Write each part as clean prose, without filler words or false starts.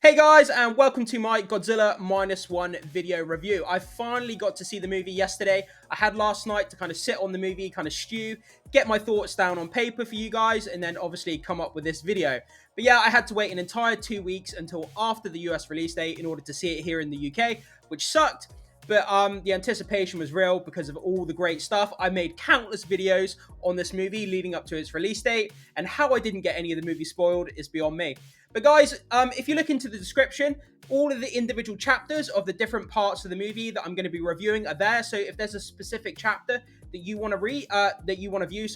Hey guys, and welcome to my Godzilla Minus One video review. I finally got to see the movie yesterday. I had last night to kind of sit on the movie, kind of stew, get my thoughts down on paper for you guys, and then obviously come up with this video. But yeah, I had to wait an entire 2 weeks until after the US release date in order to see it here in the UK, which sucked. But the anticipation was real because of all the great stuff. I made countless videos on this movie leading up to its release date, and how I didn't get any of the movie spoiled is beyond me. But guys, if you look into the description, all of the individual chapters of the different parts of the movie that I'm going to be reviewing are there. So if there's a specific chapter that you want to view,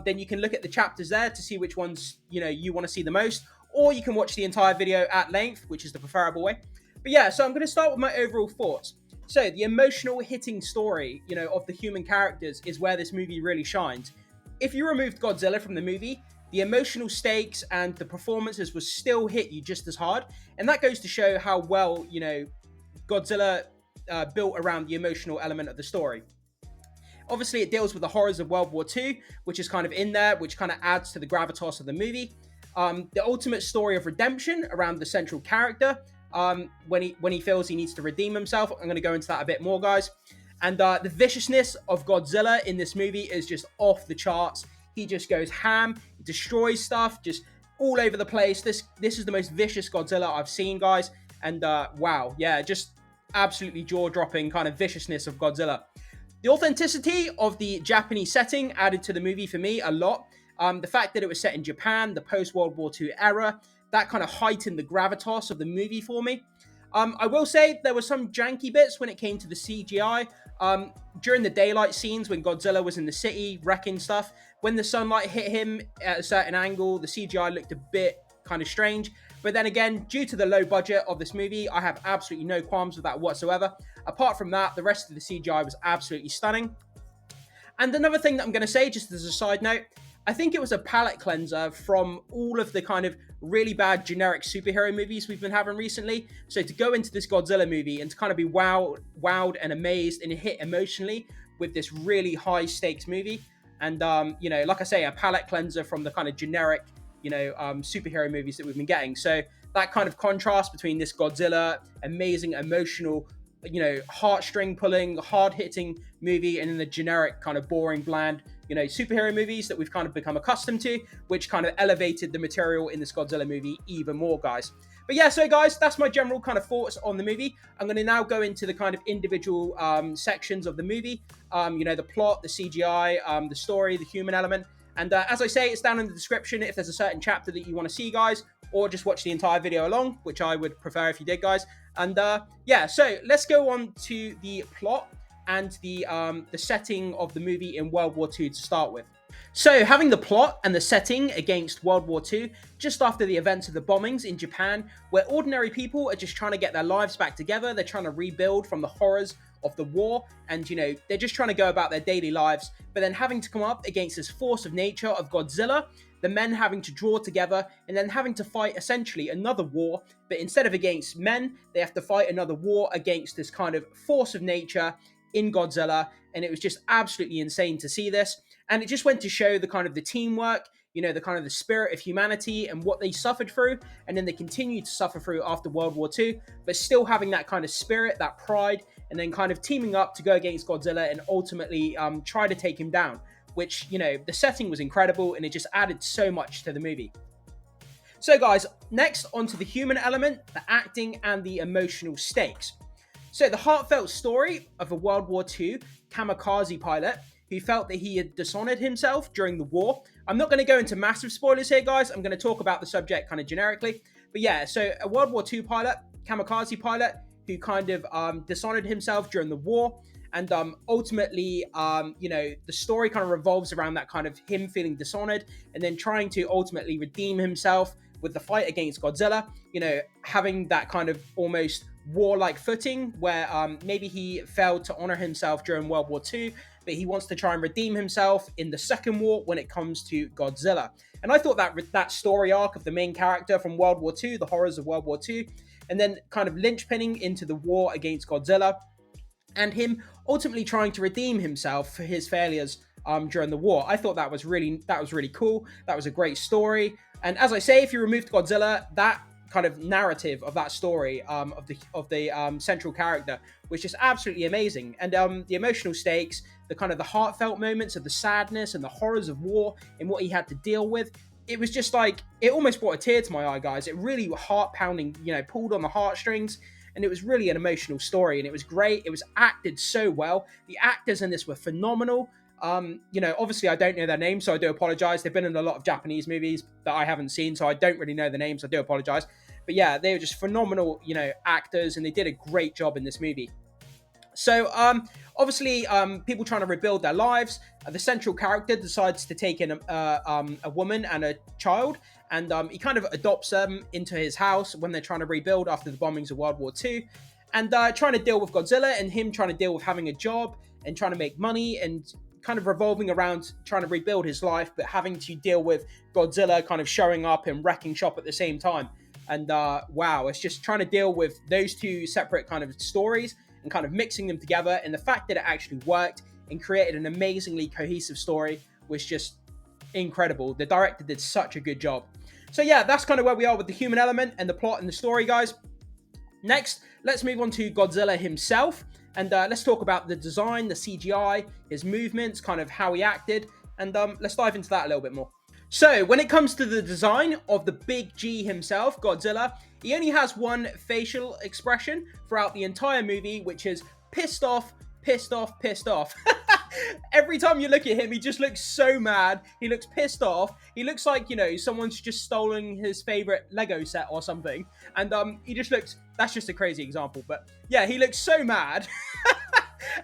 then you can look at the chapters there to see which ones you want to see the most, or you can watch the entire video at length, which is the preferable way. But yeah, so I'm going to start with my overall thoughts. So the emotional hitting story, of the human characters is where this movie really shines. If you removed Godzilla from the movie, the emotional stakes and the performances will still hit you just as hard. And that goes to show how well, Godzilla built around the emotional element of the story. Obviously, it deals with the horrors of World War II, which is kind of in there, which kind of adds to the gravitas of the movie. The ultimate story of redemption around the central character, when he feels he needs to redeem himself. I'm going to go into that a bit more, guys. And the viciousness of Godzilla in this movie is just off the charts. He just goes ham, destroys stuff, just all over the place. This is the most vicious Godzilla I've seen, guys. And wow, yeah, just absolutely jaw-dropping kind of viciousness of Godzilla. The authenticity of the Japanese setting added to the movie for me a lot. The fact that it was set in Japan, the post-World War II era, that kind of heightened the gravitas of the movie for me. I will say there were some janky bits when it came to the CGI. During the daylight scenes when Godzilla was in the city wrecking stuff, when the sunlight hit him at a certain angle, the CGI looked a bit kind of strange. But then again, due to the low budget of this movie, I have absolutely no qualms with that whatsoever. Apart from that, the rest of the CGI was absolutely stunning. And another thing that I'm going to say, just as a side note, I think it was a palate cleanser from all of the kind of really bad generic superhero movies we've been having recently. So to go into this Godzilla movie and to kind of be wowed and amazed and hit emotionally with this really high stakes movie. And, like I say, a palate cleanser from the kind of generic, superhero movies that we've been getting. So that kind of contrast between this Godzilla, amazing, emotional, heartstring pulling, hard hitting movie, and then the generic kind of boring, bland, superhero movies that we've kind of become accustomed to, which kind of elevated the material in this Godzilla movie even more, guys. But yeah, so guys, that's my general kind of thoughts on the movie. I'm going to now go into the kind of individual sections of the movie, the plot, the CGI, the story, the human element. And as I say, it's down in the description if there's a certain chapter that you want to see, guys, or just watch the entire video along, which I would prefer if you did, guys. And yeah, so let's go on to the plot and the setting of the movie in World War II to start with. So, having the plot and the setting against World War II, just after the events of the bombings in Japan, where ordinary people are just trying to get their lives back together, they're trying to rebuild from the horrors of the war, and they're just trying to go about their daily lives, but then having to come up against this force of nature of Godzilla, the men having to draw together, and then having to fight essentially another war, but instead of against men, they have to fight another war against this kind of force of nature in Godzilla, and it was just absolutely insane to see this. And it just went to show the kind of the teamwork, the kind of the spirit of humanity and what they suffered through, and then they continued to suffer through after World War II, but still having that kind of spirit, that pride, and then kind of teaming up to go against Godzilla and ultimately try to take him down, which, the setting was incredible, and it just added so much to the movie. So guys, next onto the human element, the acting, and the emotional stakes. So the heartfelt story of a World War II kamikaze pilot who felt that he had dishonored himself during the war. I'm not going to go into massive spoilers here, guys. I'm going to talk about the subject kind of generically. But yeah, so a World War II pilot, kamikaze pilot, who kind of dishonored himself during the war. And ultimately, the story kind of revolves around that kind of him feeling dishonored and then trying to ultimately redeem himself with the fight against Godzilla, having that kind of almost warlike footing where maybe he failed to honor himself during World War II, but he wants to try and redeem himself in the second war when it comes to Godzilla. And I thought that story arc of the main character from World War II, the horrors of World War II, and then kind of linchpinning into the war against Godzilla, and him ultimately trying to redeem himself for his failures during the war. I thought that was really cool. That was a great story. And as I say, if you removed Godzilla, that kind of narrative of that story, of the central character, was just absolutely amazing. And the emotional stakes, the kind of the heartfelt moments of the sadness and the horrors of war and what he had to deal with, it was just like, it almost brought a tear to my eye, guys. It really heart pounding, pulled on the heartstrings. And it was really an emotional story, and it was great. It was acted so well. The actors in this were phenomenal. Obviously I don't know their names, so I do apologize. They've been in a lot of Japanese movies that I haven't seen, so I don't really know the names. I do apologize. But yeah, they were just phenomenal, actors, and they did a great job in this movie. So, obviously, people trying to rebuild their lives. The central character decides to take in a woman and a child, and he kind of adopts them into his house when they're trying to rebuild after the bombings of World War II, and trying to deal with Godzilla, and him trying to deal with having a job and trying to make money, and kind of revolving around trying to rebuild his life, but having to deal with Godzilla kind of showing up and wrecking shop at the same time. And wow, it's just trying to deal with those two separate kind of stories and kind of mixing them together, and the fact that it actually worked and created an amazingly cohesive story was just incredible. The director did such a good job. So yeah, that's kind of where we are with the human element and the plot and the story, guys. Next, let's move on to Godzilla himself, and let's talk about the design, the CGI, his movements, kind of how he acted, and let's dive into that a little bit more. So, when it comes to the design of the big G himself, Godzilla, he only has one facial expression throughout the entire movie, which is pissed off, pissed off, pissed off. Every time you look at him, he just looks so mad. He looks pissed off. He looks like, someone's just stolen his favorite Lego set or something. And he just looks, that's just a crazy example, but yeah, he looks so mad.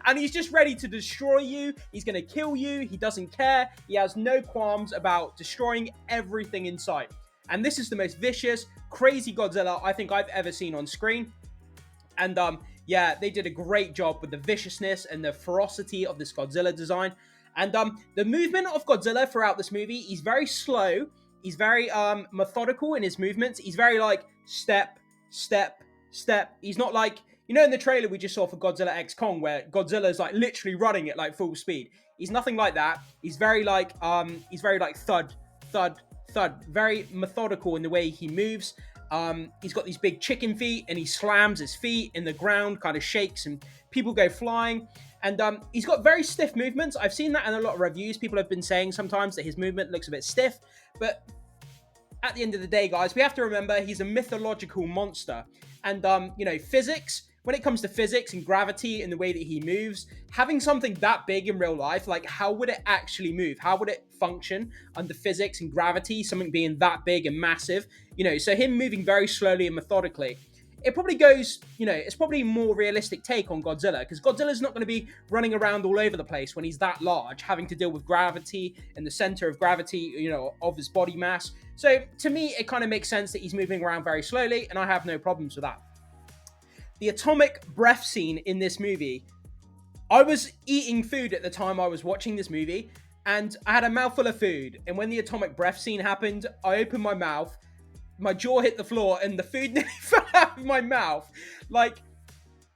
And he's just ready to destroy you. He's going to kill you. He doesn't care. He has no qualms about destroying everything in sight. And this is the most vicious, crazy Godzilla I think I've ever seen on screen. And yeah, they did a great job with the viciousness and the ferocity of this Godzilla design. And the movement of Godzilla throughout this movie, he's very slow. He's very methodical in his movements. He's very like step, step, step. He's not like, in the trailer we just saw for Godzilla X Kong, where Godzilla's like literally running at like full speed. He's nothing like that. He's very like thud, thud, thud. Very methodical in the way he moves. He's got these big chicken feet, and he slams his feet in the ground, kind of shakes, and people go flying. And he's got very stiff movements. I've seen that in a lot of reviews. People have been saying sometimes that his movement looks a bit stiff, but at the end of the day, guys, we have to remember he's a mythological monster. And, physics, when it comes to physics and gravity and the way that he moves, having something that big in real life, like how would it actually move? How would it function under physics and gravity, something being that big and massive? So him moving very slowly and methodically, it probably goes, it's probably a more realistic take on Godzilla, because Godzilla's not going to be running around all over the place when he's that large, having to deal with gravity and the center of gravity, of his body mass. So to me, it kind of makes sense that he's moving around very slowly, and I have no problems with that. The atomic breath scene in this movie, I was eating food at the time I was watching this movie, and I had a mouthful of food, and when the atomic breath scene happened, I opened my mouth, my jaw hit the floor, and the food nearly fell out of my mouth. Like,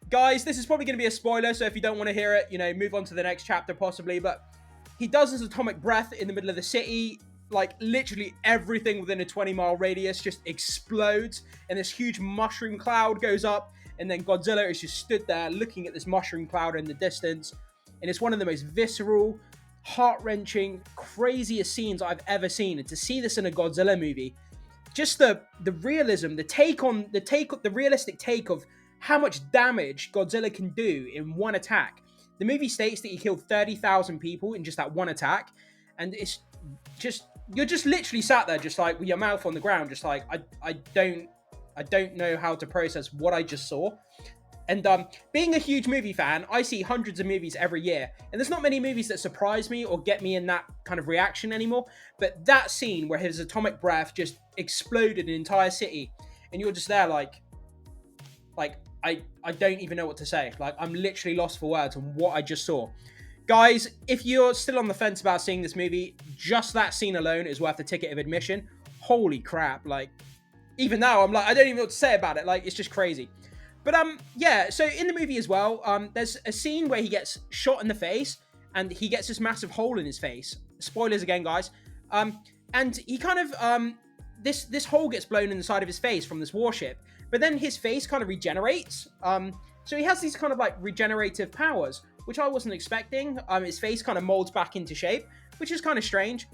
guys, this is probably going to be a spoiler, so if you don't want to hear it, move on to the next chapter possibly, but he does his atomic breath in the middle of the city. Like, literally everything within a 20-mile radius just explodes, and this huge mushroom cloud goes up, and then Godzilla is just stood there looking at this mushroom cloud in the distance, and it's one of the most visceral, heart-wrenching, craziest scenes I've ever seen. And to see this in a Godzilla movie, just the realism, the realistic take of how much damage Godzilla can do in one attack. The movie states that he killed 30,000 people in just that one attack, and it's just, you're just literally sat there just like with your mouth on the ground, just like, I don't know how to process what I just saw. And being a huge movie fan, I see hundreds of movies every year, and there's not many movies that surprise me or get me in that kind of reaction anymore. But that scene where his atomic breath just exploded an entire city, and you're just there like I don't even know what to say. Like, I'm literally lost for words on what I just saw. Guys, if you're still on the fence about seeing this movie, just that scene alone is worth the ticket of admission. Holy crap. Like, even now, I'm like, I don't even know what to say about it. Like, it's just crazy. But, yeah, so in the movie as well, there's a scene where he gets shot in the face, and he gets this massive hole in his face. Spoilers again, guys. And he kind of, this hole gets blown in the side of his face from this warship, but then his face kind of regenerates. So he has these kind of like regenerative powers, which I wasn't expecting. His face kind of molds back into shape, which is kind of strange.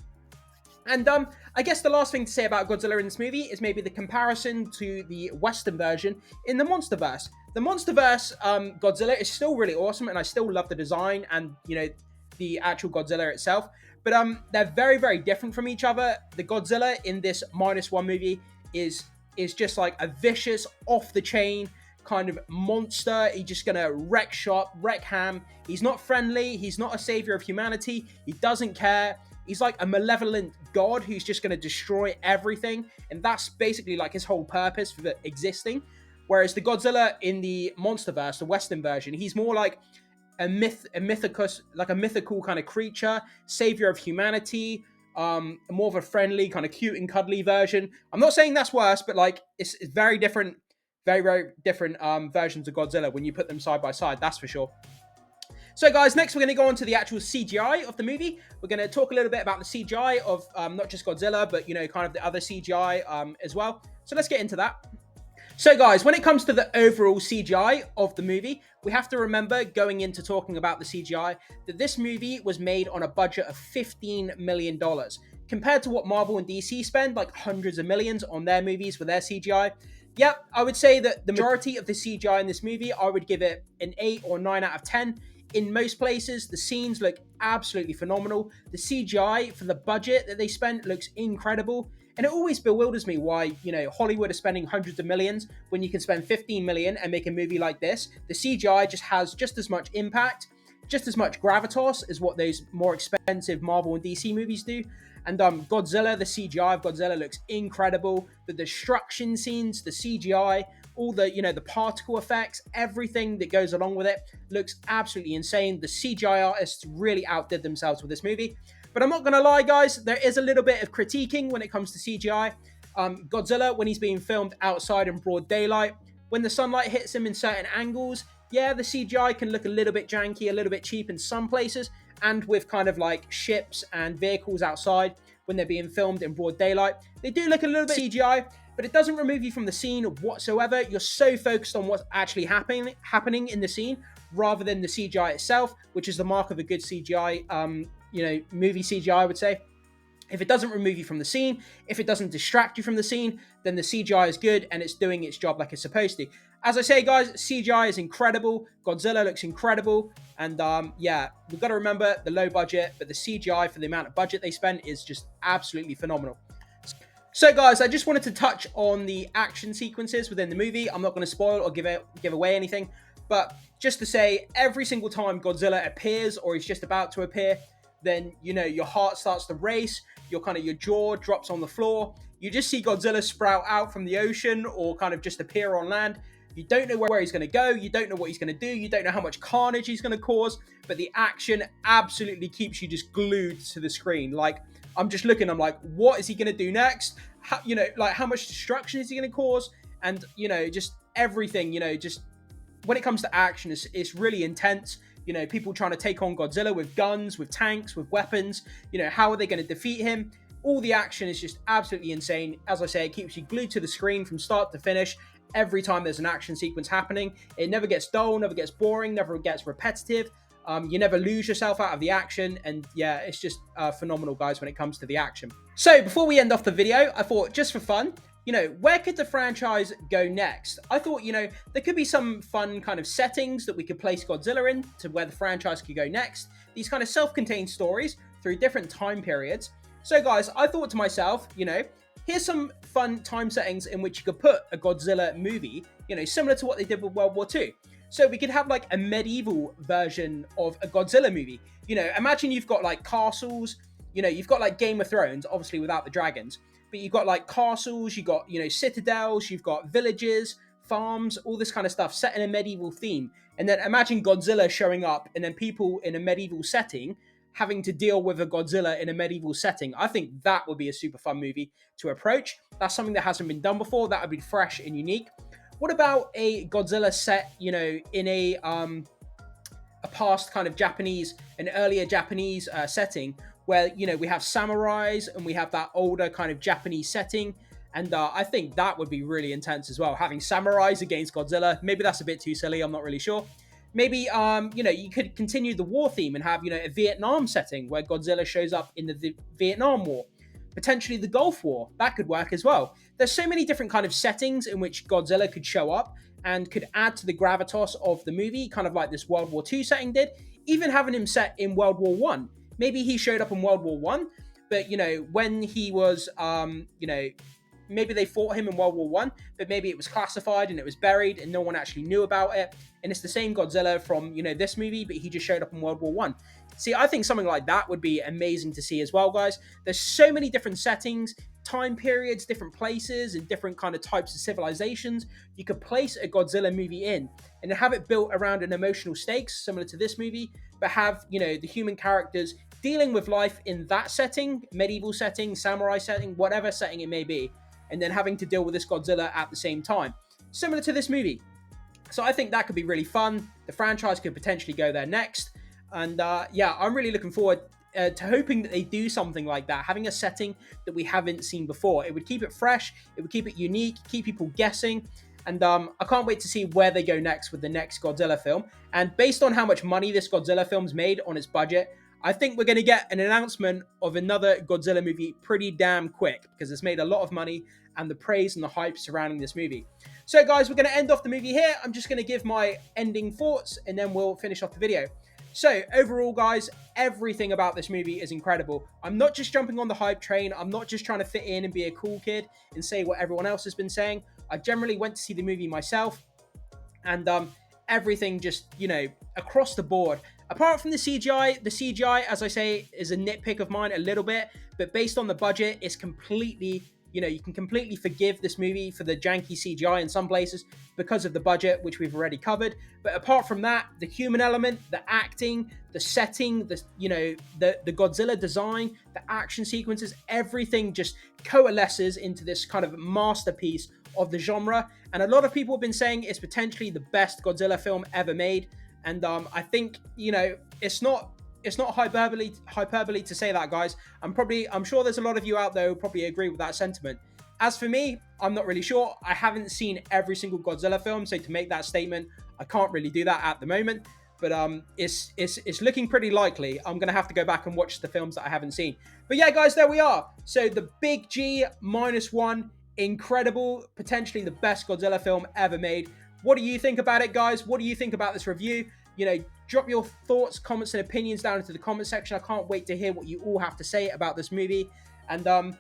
And I guess the last thing to say about Godzilla in this movie is maybe the comparison to the Western version in the Monsterverse. The Monsterverse Godzilla is still really awesome, and I still love the design and, you know, the actual Godzilla itself. But they're very, very different from each other. The Godzilla in this -1 movie is just like a vicious, off the chain kind of monster. He's just gonna wreck shop, wreck ham. He's not friendly. He's not a savior of humanity. He doesn't care. He's like a malevolent god who's just going to destroy everything. And that's basically like his whole purpose for existing. Whereas the Godzilla in the Monsterverse, the Western version, he's more like a mythical kind of creature, savior of humanity, more of a friendly, kind of cute and cuddly version. I'm not saying that's worse, but like it's very different, very, very different versions of Godzilla when you put them side by side, that's for sure. So guys, next we're going to go on to the actual CGI of the movie. We're going to talk a little bit about the CGI of not just Godzilla, but, you know, kind of the other CGI as well. So let's get into that. So guys, when it comes to the overall CGI of the movie, we have to remember going into talking about the CGI that this movie was made on a budget of $15 million. Compared to what Marvel and DC spend, like hundreds of millions on their movies for their CGI. Yep, I would say that the majority of the CGI in this movie, I would give it an 8 or 9 out of 10. In most places, the scenes look absolutely phenomenal. The CGI for the budget that they spent looks incredible. And it always bewilders me why, you know, Hollywood is spending hundreds of millions when you can spend 15 million and make a movie like this. The CGI just has just as much impact, just as much gravitas as what those more expensive Marvel and DC movies do. And Godzilla, the CGI of Godzilla looks incredible. The destruction scenes, the CGI, all the, you know, the particle effects, everything that goes along with it looks absolutely insane. The CGI artists really outdid themselves with this movie. But I'm not going to lie, guys, there is a little bit of critiquing when it comes to CGI. Godzilla, when he's being filmed outside in broad daylight, when the sunlight hits him in certain angles, yeah, the CGI can look a little bit janky, a little bit cheap in some places, and with kind of like ships and vehicles outside when they're being filmed in broad daylight, they do look a little bit CGI, but it doesn't remove you from the scene whatsoever. You're so focused on what's actually happening in the scene rather than the CGI itself, which is the mark of a good CGI, you know, movie CGI, I would say. If it doesn't remove you from the scene, if it doesn't distract you from the scene, then the CGI is good and it's doing its job like it's supposed to. As I say, guys, CGI is incredible. Godzilla looks incredible. And yeah, we've got to remember the low budget, but the CGI for the amount of budget they spent is just absolutely phenomenal. So guys, I just wanted to touch on the action sequences within the movie. I'm not going to spoil or give away anything, but just to say, every single time Godzilla appears or is just about to appear, then, you know, your heart starts to race, your jaw drops on the floor. You just see Godzilla sprout out from the ocean or kind of just appear on land. You don't know where he's going to go. You don't know what he's going to do. You don't know how much carnage he's going to cause, but the action absolutely keeps you just glued to the screen. Like, I'm just looking, I'm like, what is he going to do next? How, you know, like, how much destruction is he going to cause? And, you know, just everything, you know, just when it comes to action, it's really intense. You know, people trying to take on Godzilla with guns, with tanks, with weapons. You know, how are they going to defeat him? All the action is just absolutely insane. As I say, it keeps you glued to the screen from start to finish. Every time there's an action sequence happening, it never gets dull, never gets boring, never gets repetitive. You never lose yourself out of the action. And yeah, it's just phenomenal, guys, when it comes to the action. So before we end off the video, I thought, just for fun, you know, where could the franchise go next? I thought, you know, there could be some fun kind of settings that we could place Godzilla in to where the franchise could go next. These kind of self-contained stories through different time periods. So guys, I thought to myself, you know, here's some fun time settings in which you could put a Godzilla movie, you know, similar to what they did with World War II. So we could have like a medieval version of a Godzilla movie. You know, imagine you've got like castles, you know, you've got like Game of Thrones, obviously without the dragons, but you've got like castles, you've got, you know, citadels, you've got villages, farms, all this kind of stuff set in a medieval theme. And then imagine Godzilla showing up and then people in a medieval setting having to deal with a Godzilla in a medieval setting. I think that would be a super fun movie to approach. That's something that hasn't been done before. That would be fresh and unique. What about a Godzilla set, you know, in a past kind of Japanese, an earlier Japanese setting where, you know, we have samurais and we have that older kind of Japanese setting. And I think that would be really intense as well. Having samurais against Godzilla, maybe that's a bit too silly. I'm not really sure. Maybe, you could continue the war theme and have, a Vietnam setting where Godzilla shows up in the Vietnam War. Potentially the Gulf War. That could work as well. There's so many different kind of settings in which Godzilla could show up and could add to the gravitas of the movie, kind of like this World War II setting did. Even having him set in World War One. Maybe he showed up in World War One, but when he was, maybe they fought him in World War One, but maybe it was classified and it was buried and no one actually knew about it. And it's the same Godzilla from, this movie, but he just showed up in World War One. See, I think something like that would be amazing to see as well, guys. There's so many different settings, time periods, different places, and different kind of types of civilizations you could place a Godzilla movie in and have it built around an emotional stakes similar to this movie, but have, the human characters dealing with life in that setting, medieval setting, samurai setting, whatever setting it may be, and then having to deal with this Godzilla at the same time. Similar to this movie. So I think that could be really fun. The franchise could potentially go there next. And I'm really looking forward to hoping that they do something like that, having a setting that we haven't seen before. It would keep it fresh, it would keep it unique, keep people guessing. And I can't wait to see where they go next with the next Godzilla film. And based on how much money this Godzilla film's made on its budget, I think we're going to get an announcement of another Godzilla movie pretty damn quick, because it's made a lot of money and the praise and the hype surrounding this movie. So guys, we're going to end off the movie here. I'm just going to give my ending thoughts and then we'll finish off the video. So overall, guys, everything about this movie is incredible. I'm not just jumping on the hype train. I'm not just trying to fit in and be a cool kid and say what everyone else has been saying. I generally went to see the movie myself, and everything just, across the board. Apart from the CGI, as I say, is a nitpick of mine a little bit, but based on the budget, it's completely, you can completely forgive this movie for the janky CGI in some places because of the budget, which we've already covered. But apart from that, the human element, the acting, the setting, the Godzilla design, the action sequences, everything just coalesces into this kind of masterpiece of the genre. And a lot of people have been saying it's potentially the best Godzilla film ever made. And I think, it's not hyperbole to say that, guys. I'm sure there's a lot of you out there who probably agree with that sentiment. As for me, I'm not really sure. I haven't seen every single Godzilla film, so to make that statement, I can't really do that at the moment. But it's looking pretty likely. I'm gonna have to go back and watch the films that I haven't seen. But yeah, guys, there we are. So the Big G -1, incredible, potentially the best Godzilla film ever made. What do you think about it, guys? What do you think about this review? Drop your thoughts, comments, and opinions down into the comment section. I can't wait to hear what you all have to say about this movie. And,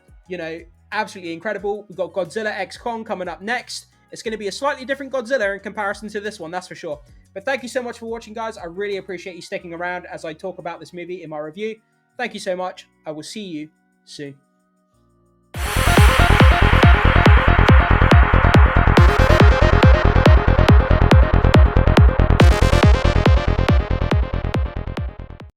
absolutely incredible. We've got Godzilla X Kong coming up next. It's going to be a slightly different Godzilla in comparison to this one, that's for sure. But thank you so much for watching, guys. I really appreciate you sticking around as I talk about this movie in my review. Thank you so much. I will see you soon.